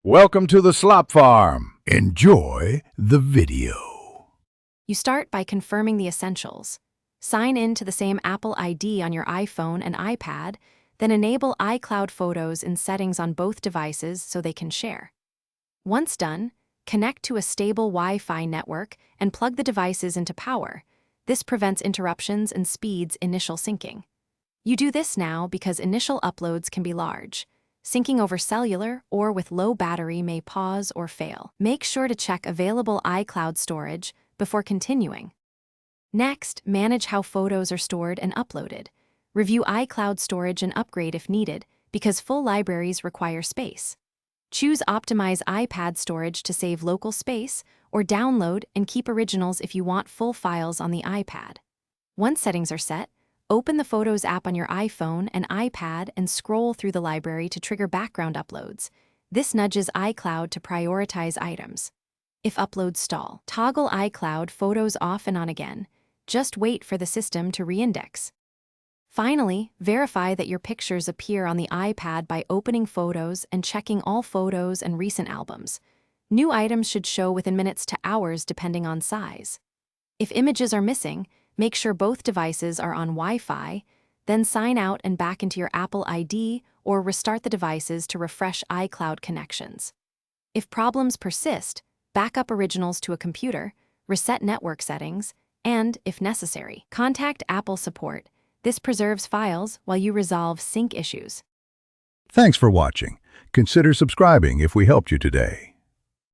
Welcome to the Slop Farm. Enjoy the video. You start by confirming the essentials. Sign in to the same Apple ID on your iPhone and iPad, then enable iCloud Photos in settings on both devices so they can share. Once done, connect to a stable Wi-Fi network and plug the devices into power. This prevents interruptions and speeds initial syncing. You do this now because initial uploads can be large. Syncing over cellular or with low battery may pause or fail. Make sure to check available iCloud storage before continuing. Next, manage how photos are stored and uploaded. Review iCloud storage and upgrade if needed, because full libraries require space. Choose Optimize iPad storage to save local space, or download and keep originals if you want full files on the iPad. Once settings are set, open the Photos app on your iPhone and iPad and scroll through the library to trigger background uploads. This nudges iCloud to prioritize items. If uploads stall, toggle iCloud Photos off and on again. Just wait for the system to reindex. Finally, verify that your pictures appear on the iPad by opening Photos and checking all photos and recent albums. New items should show within minutes to hours depending on size. If images are missing, make sure both devices are on Wi-Fi, then sign out and back into your Apple ID or restart the devices to refresh iCloud connections. If problems persist, back up originals to a computer, reset network settings, and, if necessary, contact Apple support. This preserves files while you resolve sync issues. Thanks for watching. Consider subscribing if we helped you today.